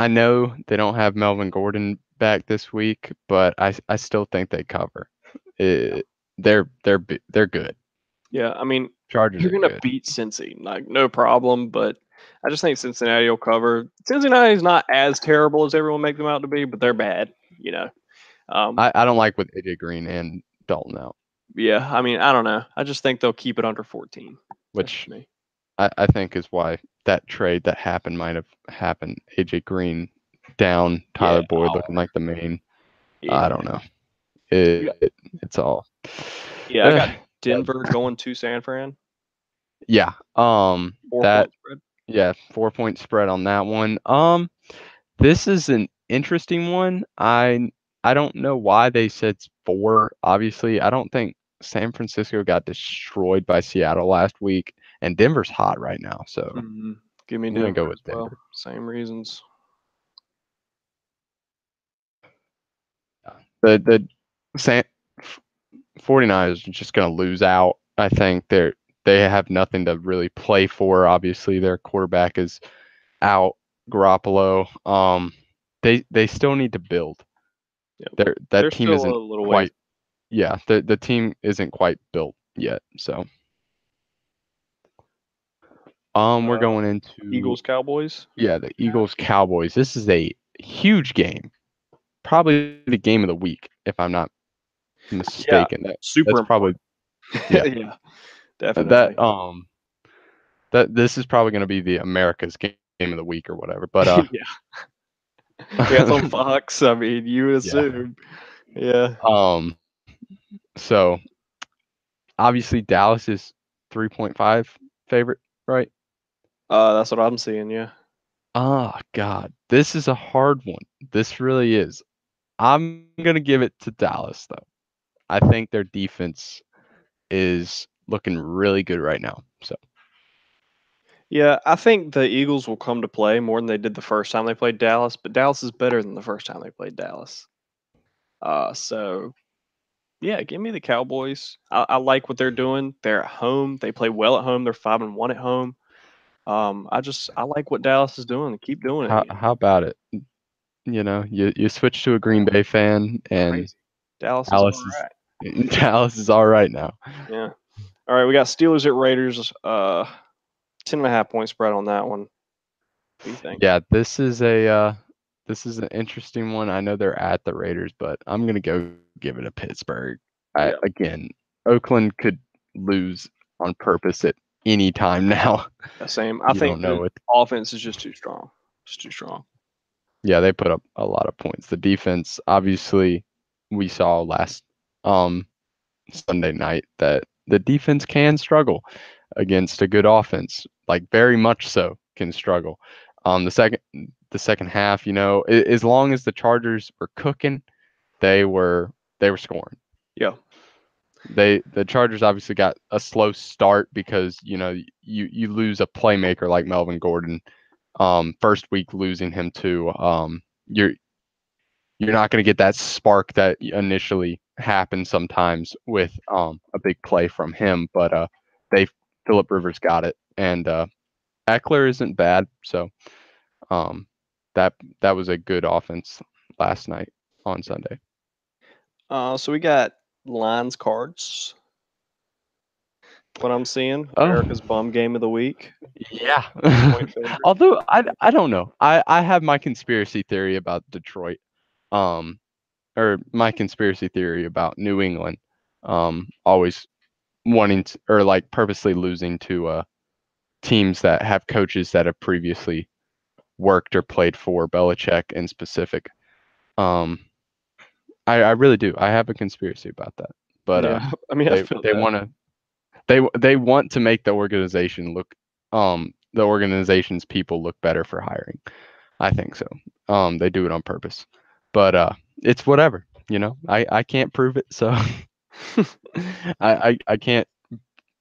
know they don't have Melvin Gordon back this week, but I still think they cover. They're good. Yeah, I mean, Chargers you're gonna beat Cincy, like no problem. But I just think Cincinnati will cover. Cincinnati's not as terrible as everyone makes them out to be, but they're bad. I don't like with AJ Green and Dalton out. Yeah, I mean, I don't know. I just think they'll keep it under 14, which I think is why that trade that happened might have happened. AJ Green down, Tyler Boyd looking like the main. I don't know. It's all. Yeah, I got Denver going to San Fran. Yeah. 4 point spread. Yeah, 4 point spread on that one. This is an interesting one. I don't know why they said 4. Obviously, I don't think San Francisco got destroyed by Seattle last week, and Denver's hot right now. So give me Denver. Go with Denver. Well. Same reasons. The 49ers are just going to lose out. I think they have nothing to really play for. Obviously, their quarterback is out, Garoppolo. They still need to build. Yeah, that team isn't quite. Yeah, the team isn't quite built yet. So, we're going into Eagles Cowboys. Yeah, the Eagles Cowboys. This is a huge game. probably the game of the week, if I'm not mistaken. Super That's probably important. yeah. Yeah, definitely. That this is probably going to be the America's game of the week or whatever. But Yeah. Yeah, it's on Fox. I mean, you would yeah. assume. Yeah. So obviously Dallas is 3.5 favorite, right? That's what I'm seeing. Yeah. Oh God, this is a hard one. This really is. I'm gonna give it to Dallas though. I think their defense is looking really good right now. So Yeah, I think the Eagles will come to play more than they did the first time they played Dallas, but Dallas is better than the first time they played Dallas. So yeah, give me the Cowboys. I like what they're doing. They're at home. They play well at home. They're 5-1 at home. I like what Dallas is doing. Keep doing it. how about it? You switch to a Green Bay fan and Crazy. Dallas is all Dallas right. is Dallas is all right now. Yeah. All right, we got Steelers at Raiders. 10.5 point spread on that one. What do you think? Yeah, this is an interesting one. I know they're at the Raiders, but I'm gonna go give it a Pittsburgh. Yeah. Again, Oakland could lose on purpose at any time now. Same. I You think don't know the it. offense is just too strong. Just too strong. Yeah, they put up a lot of points. The defense, obviously, we saw last Sunday night that the defense can struggle against a good offense, like very much so can struggle. The second half, as long as the Chargers were cooking, they were scoring. Yeah. The Chargers obviously got a slow start because you lose a playmaker like Melvin Gordon. First week losing him to you're not going to get that spark that initially happens sometimes with a big play from him. But Philip Rivers got it, and Eckler isn't bad, so that was a good offense last night on Sunday. So we got Lions Cards. What I'm seeing, Oh. America's bum game of the week. Yeah. Point favorite. Although I don't know. I have my conspiracy theory about Detroit. Or my conspiracy theory about New England always wanting to, or like purposely losing to teams that have coaches that have previously worked or played for Belichick in specific. I really do. I have a conspiracy about that. But yeah, I mean, I feel they that. want to they want to make the organization look the organization's people look better for hiring. I think so. They do it on purpose. But it's whatever, I can't prove it, so I can't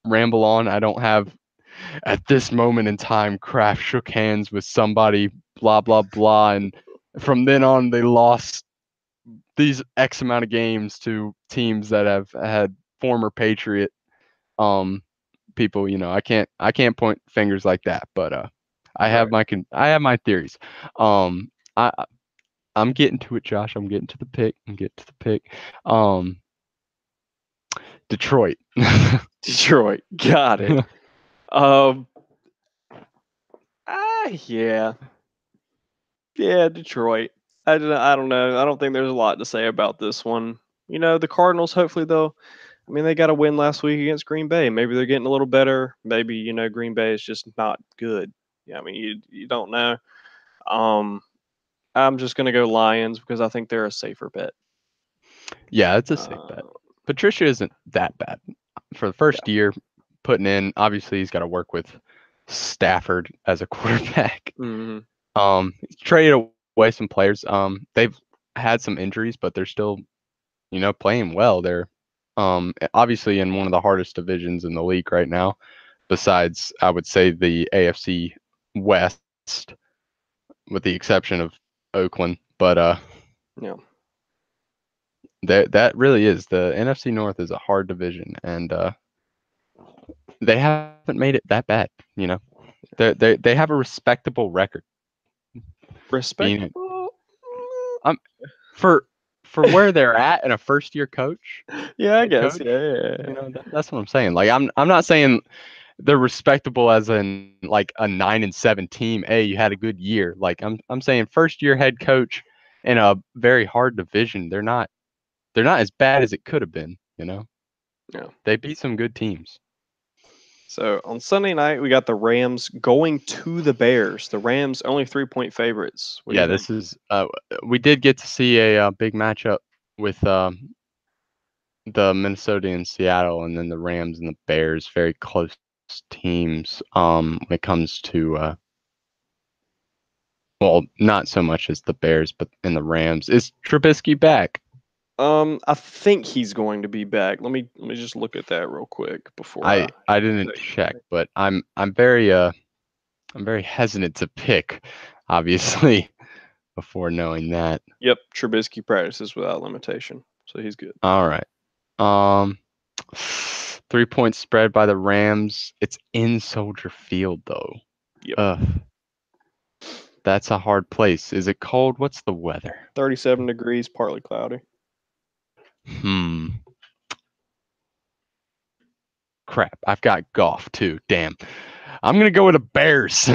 ramble on. I don't have at this moment in time Kraft shook hands with somebody, blah blah blah, and from then on they lost these X amount of games to teams that have had former Patriot people. I can't point fingers like that, but I have my theories. I'm getting to it, Josh. I'm getting to the pick. Detroit. Detroit. Got it. Yeah. Yeah, Detroit. I don't know. I don't think there's a lot to say about this one. The Cardinals, hopefully they got a win last week against Green Bay. Maybe they're getting a little better. Maybe, Green Bay is just not good. Yeah, I mean, you don't know. I'm just going to go Lions because I think they're a safer bet. Yeah, it's a safe bet. Patricia isn't that bad. For the first year putting in, obviously he's got to work with Stafford as a quarterback. Mm-hmm. He's traded away some players. They've had some injuries, but they're still, playing well. They're obviously in one of the hardest divisions in the league right now, besides I would say the AFC West, with the exception of Oakland. But yeah. That really is, the NFC North is a hard division, and they haven't made it that bad. They have a respectable record. Respectable. For where they're at in a first year coach. Yeah, I guess. Coach, Yeah. That's what I'm saying. Like I'm not saying they're respectable as in like a 9-7 team. Hey, you had a good year. Like I'm saying first year head coach. in a very hard division. They're not as bad as it could have been. Yeah. They beat some good teams. So on Sunday night, we got the Rams going to the Bears. The Rams only 3-point favorites. What do you think? This is. We did get to see a big matchup with the Minnesota and Seattle, and then the Rams and the Bears. Very close teams. When it comes to well, not so much as the Bears, but in the Rams. Is Trubisky back? I think he's going to be back. Let me just look at that real quick before I didn't check, but I'm very hesitant to pick, obviously, before knowing that. Yep, Trubisky practices without limitation, so he's good. All right. 3-point spread by the Rams. It's in Soldier Field though. Yep. That's a hard place. Is it cold? What's the weather? 37 degrees, partly cloudy. Crap. I've got golf too. Damn. I'm going to go with the Bears.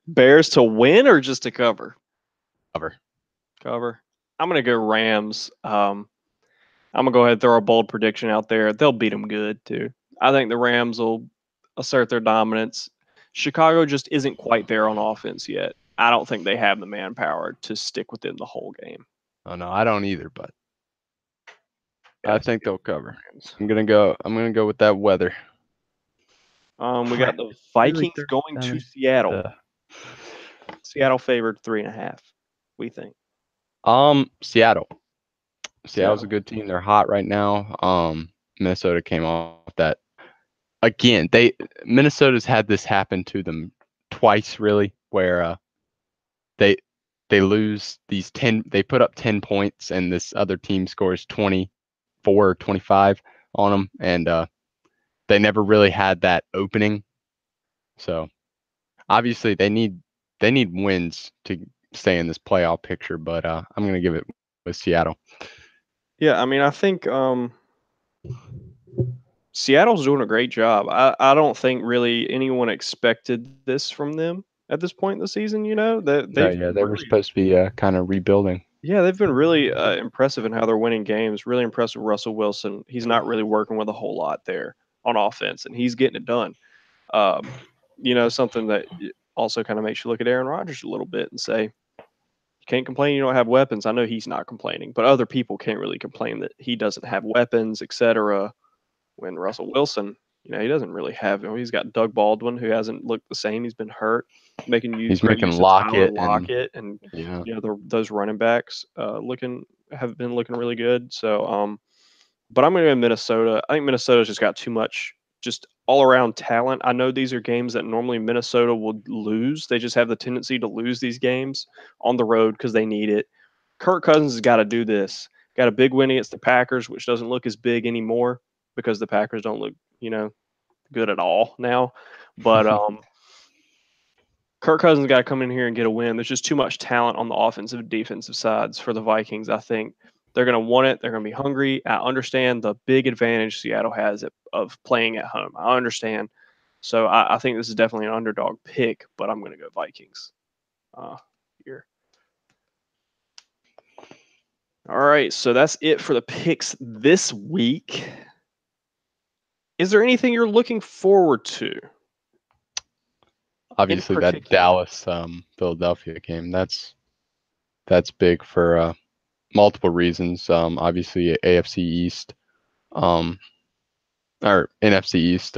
Bears to win or just to cover? Cover. I'm going to go Rams. I'm going to go ahead and throw a bold prediction out there. They'll beat them good too. I think the Rams will assert their dominance. Chicago just isn't quite there on offense yet. I don't think they have the manpower to stick within the whole game. Oh no, I don't either, but I think they'll cover. I'm gonna go with that weather. We got the Vikings going to Seattle. Seattle favored 3.5. We think. Seattle. Seattle's a good team. They're hot right now. Minnesota came off that. Again, Minnesota's had this happen to them twice, really, where they lose these 10. They put up 10 points, and this other team scores 24 or 25 on them, and they never really had that opening. So obviously, they need wins to stay in this playoff picture. But I'm gonna give it with Seattle. Yeah, I mean, I think Seattle's doing a great job. I don't think really anyone expected this from them at this point in the season. They were supposed to be kind of rebuilding. Yeah, they've been really impressive in how they're winning games. Really impressed with Russell Wilson. He's not really working with a whole lot there on offense, and he's getting it done. Something that also kind of makes you look at Aaron Rodgers a little bit and say, you can't complain you don't have weapons. I know he's not complaining, but other people can't really complain that he doesn't have weapons, etc. When Russell Wilson, he doesn't really have. He's got Doug Baldwin, who hasn't looked the same. He's been hurt. He's making Lockett and those running backs have been looking really good. So, but I'm going to go Minnesota. I think Minnesota's just got too much, just all around talent. I know these are games that normally Minnesota would lose. They just have the tendency to lose these games on the road because they need it. Kirk Cousins has got to do this. Got a big win against the Packers, which doesn't look as big anymore because the Packers don't look, good at all now. But Kirk Cousins got to come in here and get a win. There's just too much talent on the offensive and defensive sides for the Vikings. I think they're going to want it. They're going to be hungry. I understand the big advantage Seattle has of playing at home. I understand. So I think this is definitely an underdog pick, but I'm going to go Vikings here. All right, so that's it for the picks this week. Is there anything you're looking forward to? Obviously, that Dallas Philadelphia game. That's big for multiple reasons. Obviously, AFC East, or NFC East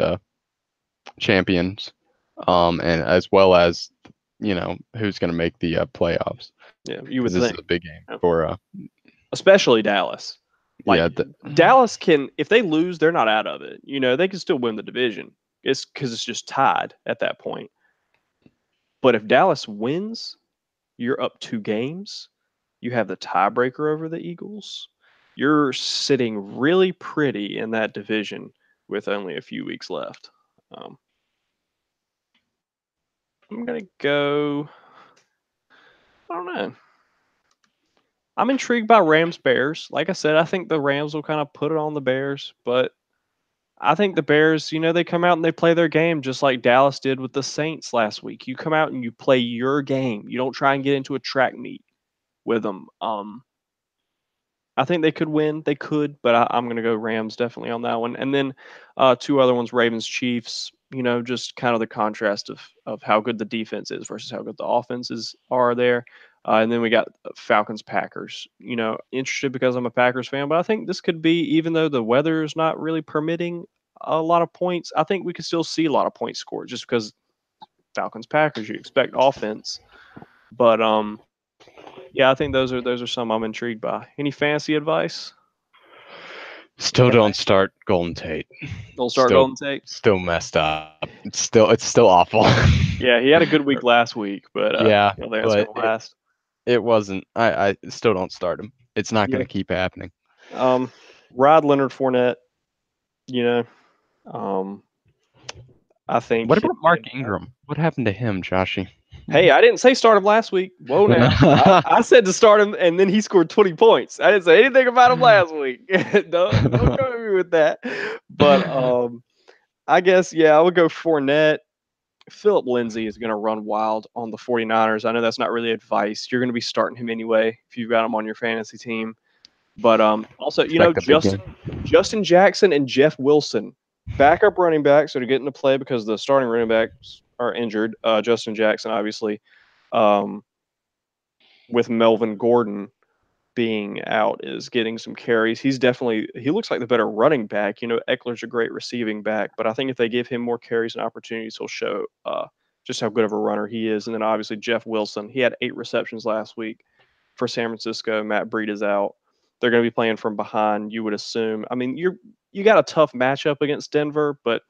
champions, and as well as who's going to make the playoffs. Yeah, you would think this is a big game for especially Dallas. Dallas can, if they lose, they're not out of it. They can still win the division. It's because it's just tied at that point. But if Dallas wins, you're up 2 games. You have the tiebreaker over the Eagles. You're sitting really pretty in that division with only a few weeks left. I'm going to go, I don't know. I'm intrigued by Rams-Bears. Like I said, I think the Rams will kind of put it on the Bears, but I think the Bears, they come out and they play their game just like Dallas did with the Saints last week. You come out and you play your game. You don't try and get into a track meet with them. I think they could win. They could, but I'm going to go Rams definitely on that one. And then two other ones, Ravens, Chiefs. Just kind of the contrast of how good the defense is versus how good the offenses are there. And then we got Falcons, Packers. Interested because I'm a Packers fan, but I think this could be, even though the weather is not really permitting a lot of points, I think we could still see a lot of points scored just because Falcons, Packers, you expect offense. But yeah, I think those are some I'm intrigued by. Any fantasy advice? Still don't start Golden Tate. Don't start Golden Tate. Still messed up. It's still awful. Yeah, he had a good week last week, but yeah, but it wasn't. I still don't start him. It's not going to keep happening. Rod Leonard Fournette. I think. What about Mark Ingram? What happened to him, Joshy? Hey, I didn't say start him last week. Whoa, now. I said to start him, and then he scored 20 points. I didn't say anything about him last week. don't come at me with that. But I guess, I would go Fournette. Philip Lindsay is going to run wild on the 49ers. I know that's not really advice. You're going to be starting him anyway if you've got him on your fantasy team. But also, Justin Jackson and Jeff Wilson, backup running backs that are getting to play because the starting running backs are injured. Justin Jackson, obviously, with Melvin Gordon being out, is getting some carries. He looks like the better running back. Eckler's a great receiving back, but I think if they give him more carries and opportunities, he'll show just how good of a runner he is. And then obviously Jeff Wilson, he had 8 receptions last week for San Francisco. Matt Breida is out. They're going to be playing from behind, you would assume. I mean, you got a tough matchup against Denver, but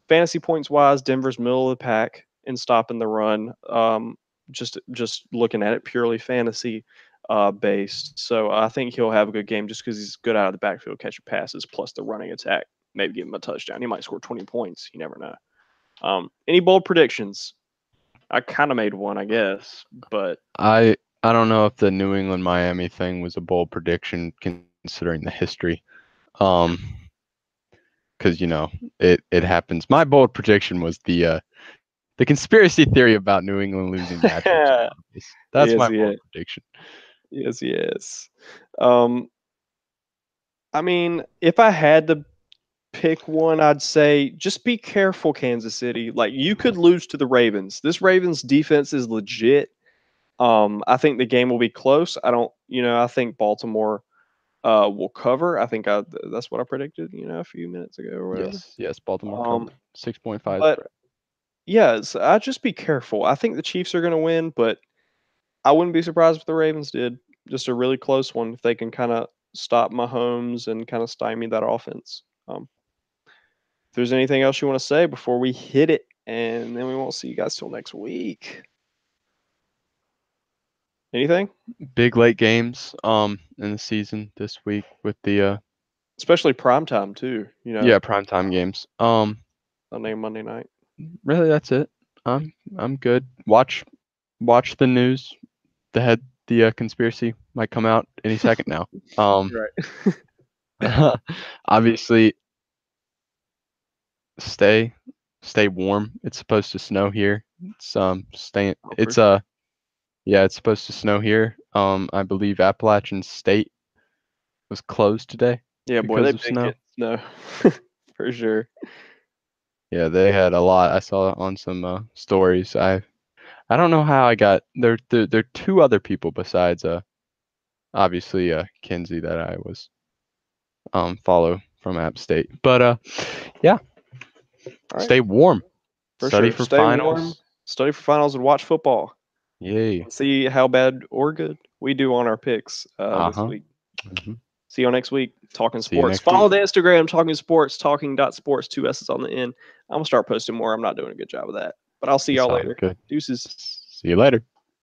fantasy points wise, Denver's middle of the pack in stopping the run. Just looking at it purely fantasy based. So I think he'll have a good game just because he's good out of the backfield catching passes, plus the running attack. Maybe give him a touchdown. He might score 20 points. You never know. Any bold predictions? I kind of made one, I guess, but I don't know if the New England Miami thing was a bold prediction considering the history. Because it happens. My bold prediction was the conspiracy theory about New England losing matchups. That's my bold prediction. Yes. I mean, if I had to pick one, I'd say just be careful, Kansas City. Like, you could lose to the Ravens. This Ravens defense is legit. I think the game will be close. I think Baltimore will cover. I think that's what I predicted, a few minutes ago or whatever. Yes, Baltimore covered 6.5. But I'd just be careful. I think the Chiefs are going to win, but I wouldn't be surprised if the Ravens did. Just a really close one if they can kind of stop Mahomes and kind of stymie that offense. If there's anything else you want to say before we hit it, and then we won't see you guys till next week. Anything? Big late games in the season this week with the especially primetime too, Yeah, primetime games. Sunday and Monday night. Really, that's it. I'm good. Watch the news. The conspiracy might come out any second now. Right. Obviously stay warm. It's supposed to snow here. It's it's supposed to snow here. I believe Appalachian State was closed today. Yeah, boy, they snow. No, for sure. Yeah, they had a lot. I saw on some stories. I don't know how I got there. There are 2 other people besides obviously Kinsey that I was follow from App State. But yeah, right. Stay warm. Study for finals. Warm, study for finals and watch football. Yay. See how bad or good we do on our picks this week. Mm-hmm. See you next week. Talking Sports. Follow the Instagram, Talking Sports, talking.sports, 2 S's on the end. I'm going to start posting more. I'm not doing a good job of that. But I'll see y'all later. Good. Deuces. See you later.